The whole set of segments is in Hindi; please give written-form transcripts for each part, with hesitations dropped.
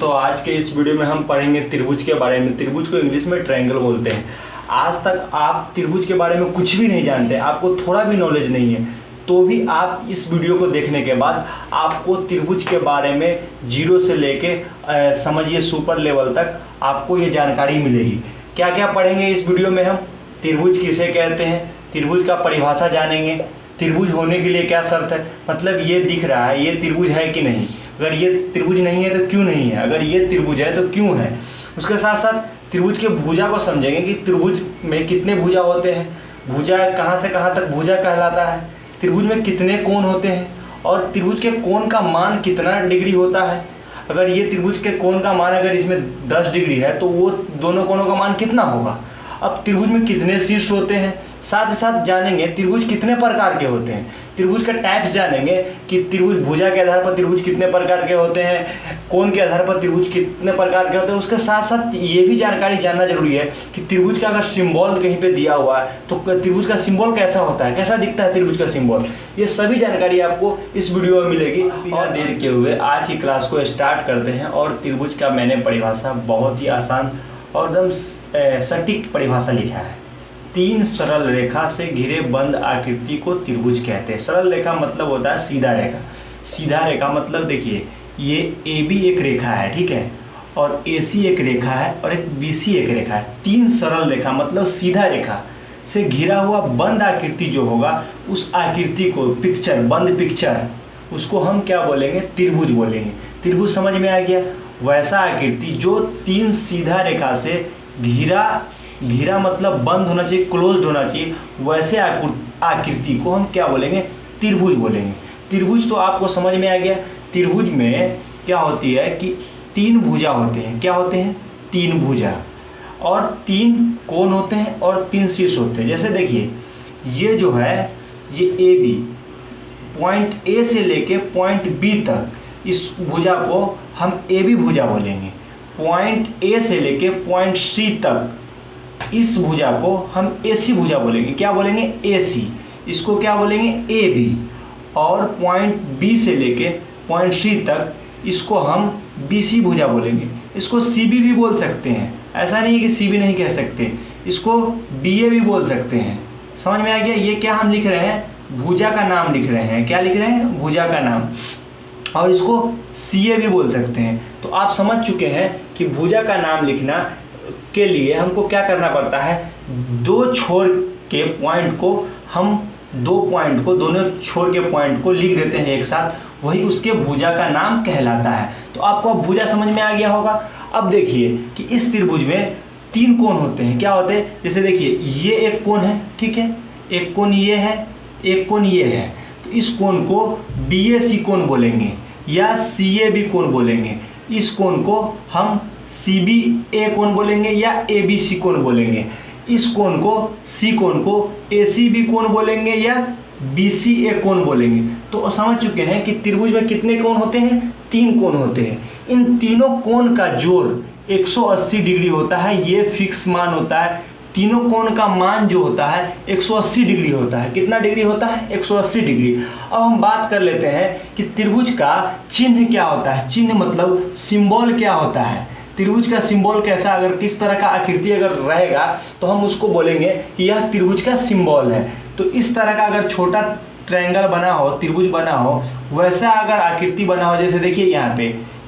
तो आज के इस वीडियो में हम पढ़ेंगे त्रिभुज के बारे में। त्रिभुज को इंग्लिश में ट्रायंगल बोलते हैं। आज तक आप त्रिभुज के बारे में कुछ भी नहीं जानते, आपको थोड़ा भी नॉलेज नहीं है, तो भी आप इस वीडियो को देखने के बाद आपको त्रिभुज के बारे में जीरो से लेके समझिए सुपर लेवल तक आपको ये जानकारी मिलेगी। क्या क्या पढ़ेंगे इस वीडियो में हम? त्रिभुज किसे कहते हैं, त्रिभुज का परिभाषा जानेंगे, त्रिभुज होने के लिए क्या शर्त है, मतलब ये दिख रहा है ये त्रिभुज है कि नहीं, अगर ये त्रिभुज नहीं है तो क्यों नहीं है, अगर ये त्रिभुज है तो क्यों है। उसके साथ साथ त्रिभुज के भुजा को समझेंगे कि त्रिभुज में कितने भुजा होते हैं, भुजा कहाँ से कहाँ तक भुजा कहलाता है, त्रिभुज में कितने कोण होते हैं और त्रिभुज के कोण का मान कितना डिग्री होता है। अगर ये त्रिभुज के कोण का मान अगर इसमें 10 डिग्री है तो वो दोनों कोणों का मान कितना होगा। अब त्रिभुज में कितने शीर्ष होते हैं, साथ ही साथ जानेंगे त्रिभुज कितने प्रकार के होते हैं, त्रिभुज के टाइप्स जानेंगे कि त्रिभुज भुजा के आधार पर त्रिभुज कितने प्रकार के होते हैं, कोण के आधार पर त्रिभुज कितने प्रकार के होते हैं। उसके साथ साथ ये भी जानकारी जानना जरूरी है कि त्रिभुज का अगर सिंबल कहीं पे दिया हुआ है तो त्रिभुज का सिंबल कैसा होता है, कैसा दिखता है त्रिभुज का सिंबल, ये सभी जानकारी आपको इस वीडियो में मिलेगी। और देर किए हुए आज की क्लास को स्टार्ट करते हैं। और त्रिभुज का मैंने परिभाषा बहुत ही आसान और एकदम सटीक परिभाषा लिखा है। 3 सरल रेखा से घिरे बंद आकृति को त्रिभुज कहते हैं। सरल रेखा मतलब होता है सीधा रेखा। सीधा रेखा मतलब देखिए ये AB एक रेखा है, ठीक है, और AC एक रेखा है और एक BC एक रेखा है। 3 सरल रेखा मतलब सीधा रेखा से घिरा हुआ बंद आकृति जो होगा उस आकृति को पिक्चर, बंद पिक्चर, उसको हम क्या बोलेंगे, त्रिभुज बोलेंगे। त्रिभुज समझ में आ गया। वैसा आकृति जो 3 सीधा रेखा से घिरा मतलब बंद होना चाहिए, क्लोज्ड होना चाहिए, वैसे आकृति को हम क्या बोलेंगे, त्रिभुज बोलेंगे। त्रिभुज तो आपको समझ में आ गया। त्रिभुज में क्या होती है कि 3 भुजा होते हैं। क्या होते हैं? 3 भुजा और 3 कोण होते हैं और 3 शीर्ष होते हैं। जैसे देखिए ये जो है ये AB, पॉइंट A से लेके पॉइंट B तक, इस भुजा को हम AB भुजा बोलेंगे। पॉइंट A से लेके पॉइंट C तक इस भुजा को हम AC भुजा बोलेंगे। क्या बोलेंगे? AC। इसको क्या बोलेंगे? AB। और पॉइंट B से लेके पॉइंट C तक इसको हम BC भुजा बोलेंगे। इसको CB भी बोल सकते हैं, ऐसा नहीं है कि CB नहीं कह सकते, इसको BA भी बोल सकते हैं। समझ में आ गया। ये क्या हम लिख रहे हैं, भुजा का नाम लिख रहे हैं। क्या लिख रहे हैं? भुजा का नाम। और इसको CA भी बोल सकते हैं। तो आप समझ चुके हैं कि भुजा का नाम लिखना के लिए हमको क्या करना पड़ता है, 2 छोर के पॉइंट को हम 2 पॉइंट को, दोनों छोर के पॉइंट को लिख देते हैं एक साथ, वही उसके भुजा का नाम कहलाता है। तो आपको अब भुजा समझ में आ गया होगा। अब देखिए कि इस त्रिभुज में 3 कोण होते हैं। क्या होते हैं? जैसे देखिए ये एक कोण है, ठीक है, एक कोण ये है, एक कोण ये है, तो इस कोण को BAC कोण बोलेंगे या CAB कोण बोलेंगे। इस कोण को हम CBA कोण बोलेंगे या ABC कोण बोलेंगे। इस कोण को, C कोण को ACB कोण बोलेंगे या BCA कोण बोलेंगे। तो समझ चुके हैं कि त्रिभुज में कितने कोण होते हैं, 3 कोण होते हैं। इन तीनों कोण का जोड़ 180 डिग्री होता है, ये फिक्स मान होता है। तीनों कोण का मान जो होता है 180 डिग्री होता है। कितना डिग्री होता है? 180 डिग्री। अब हम बात कर लेते हैं कि त्रिभुज का चिन्ह क्या होता है। चिन्ह मतलब सिंबल क्या होता है। त्रिभुज का सिंबल कैसा, अगर किस तरह का आकृति अगर रहेगा तो हम उसको बोलेंगे कि यह त्रिभुज का सिंबल है। तो इस तरह का अगर छोटा ट्रायंगल बना हो, त्रिभुज बना हो, वैसा अगर आकृति बना हो, जैसे देखिए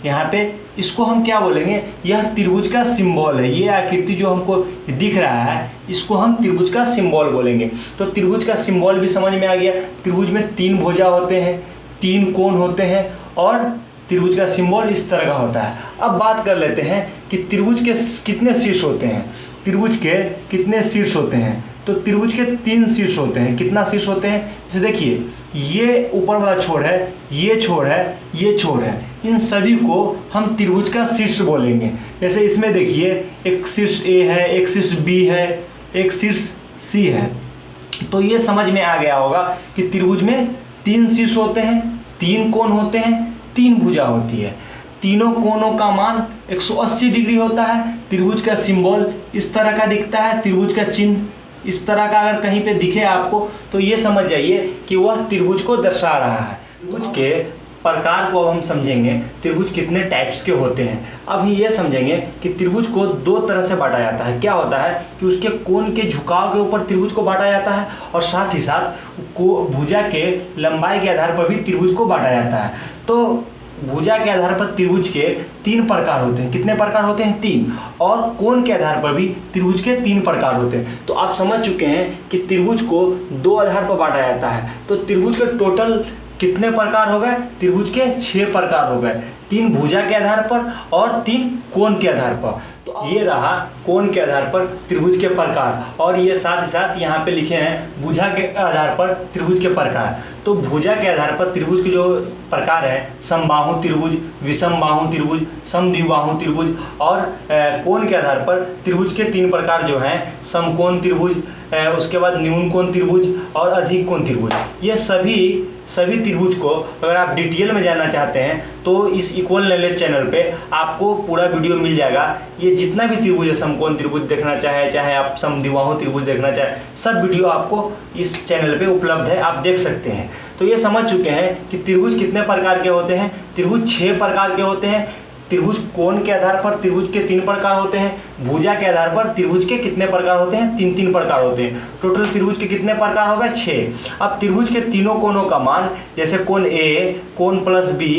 यहाँ पे इसको हम क्या बोलेंगे, यह त्रिभुज का सिंबल है। ये आकृति जो हमको दिख रहा है इसको हम त्रिभुज का सिंबल बोलेंगे। तो त्रिभुज का सिंबल भी समझ में आ गया। त्रिभुज में 3 भुजा होते हैं, 3 कोण होते हैं और त्रिभुज का सिंबल इस तरह का होता है। अब बात कर लेते हैं कि त्रिभुज के कितने शीर्ष होते हैं। त्रिभुज के कितने शीर्ष होते हैं? तो त्रिभुज के 3 शीर्ष होते हैं। कितना शीर्ष होते हैं? जैसे देखिए ये ऊपर वाला छोर है, ये छोर है, ये छोर है, इन सभी को हम त्रिभुज का शीर्ष बोलेंगे। जैसे इसमें देखिए एक शीर्ष A है, एक शीर्ष B है, एक शीर्ष C है। तो ये समझ में आ गया होगा कि त्रिभुज में 3 शीर्ष होते हैं, 3 कोण होते हैं, 3 भुजा होती है। तीनों कोणों का मान 180 डिग्री होता है। त्रिभुज का सिंबल इस तरह का दिखता है, त्रिभुज का चिन्ह इस तरह का अगर कहीं पे दिखे आपको तो ये समझ जाइए कि वह त्रिभुज को दर्शा रहा है। त्रिभुज के प्रकार को अब हम समझेंगे, त्रिभुज कितने टाइप्स के होते हैं। अब हम ये समझेंगे कि त्रिभुज को दो तरह से बांटा जाता है। क्या होता है कि उसके कोण के झुकाव के ऊपर त्रिभुज को बांटा जाता है और साथ ही साथ को भुजा के लंबाई के आधार पर भी त्रिभुज को बांटा जाता है। तो भुजा के आधार पर त्रिभुज के 3 प्रकार होते हैं। कितने प्रकार होते हैं? 3। और कोण के आधार पर भी त्रिभुज के 3 प्रकार होते हैं। तो आप समझ चुके हैं कि त्रिभुज को 2 आधार पर बांटा जाता है। तो त्रिभुज के टोटल कितने प्रकार हो गए? त्रिभुज के 6 प्रकार हो गए, 3 भुजा के आधार पर और 3 कोण के आधार पर। तो ये रहा कोण के आधार पर त्रिभुज के प्रकार, और ये साथ ही साथ यहाँ पे लिखे हैं भुजा के आधार पर त्रिभुज के प्रकार। तो भुजा के आधार पर त्रिभुज के जो प्रकार है, समबाहु त्रिभुज, विषम बाहु त्रिभुज, समद्विबाहु त्रिभुज, और कोण के आधार पर त्रिभुज के 3 प्रकार जो हैं, समकोण त्रिभुज, उसके बाद न्यून कोण त्रिभुज और अधिक कोण त्रिभुज। ये सभी त्रिभुज को अगर आप डिटेल में जानना चाहते हैं तो इस इक्वल नॉलेज चैनल पे आपको पूरा वीडियो मिल जाएगा। ये जितना भी त्रिभुज है, समकोण त्रिभुज देखना चाहे आप समद्विबाहु त्रिभुज देखना चाहे, सब वीडियो आपको इस चैनल पे उपलब्ध है, आप देख सकते हैं। तो ये समझ चुके हैं कि त्रिभुज कितने प्रकार के होते हैं। त्रिभुज 6 प्रकार के होते हैं। त्रिभुज कोण के आधार पर त्रिभुज के 3 प्रकार होते हैं। भुजा के आधार पर त्रिभुज के कितने प्रकार होते हैं? 3 प्रकार होते हैं। टोटल त्रिभुज के कितने प्रकार हो गए? 6। अब त्रिभुज के तीनों कोणों का मान, जैसे कोण ए, कोण प्लस बी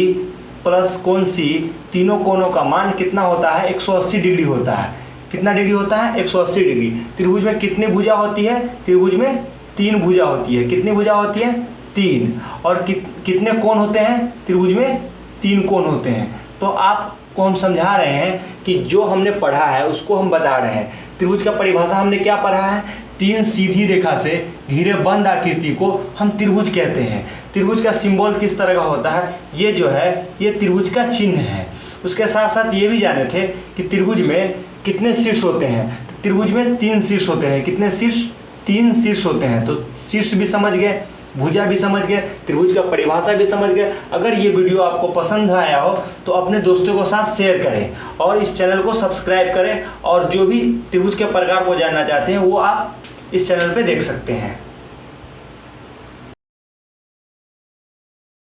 प्लस कोण सी, तीनों कोणों का मान कितना होता है? 180 डिग्री होता है। कितना डिग्री होता है? 180 डिग्री। त्रिभुज में कितनी भुजा होती है? त्रिभुज में 3 भुजा होती है। कितनी भुजा होती है? 3। और कितने कोण होते हैं? त्रिभुज में 3 कोण होते हैं। तो आपको हम समझा रहे हैं कि जो हमने पढ़ा है उसको हम बता रहे हैं। त्रिभुज का परिभाषा हमने क्या पढ़ा है? 3 सीधी रेखा से घिरे बंद आकृति को हम त्रिभुज कहते हैं। त्रिभुज का सिंबल किस तरह का होता है? ये जो है ये त्रिभुज का चिन्ह है। उसके साथ साथ ये भी जाने थे कि त्रिभुज में कितने शीर्ष होते हैं। त्रिभुज में 3 शीर्ष होते हैं। कितने शीर्ष? 3 शीर्ष होते हैं। तो शीर्ष भी समझ गए, भुजा भी समझ गए, त्रिभुज का परिभाषा भी समझ गए। अगर ये वीडियो आपको पसंद आया हो तो अपने दोस्तों के साथ शेयर करें और इस चैनल को सब्सक्राइब करें, और जो भी त्रिभुज के प्रकार को जानना चाहते हैं वो आप इस चैनल पे देख सकते हैं।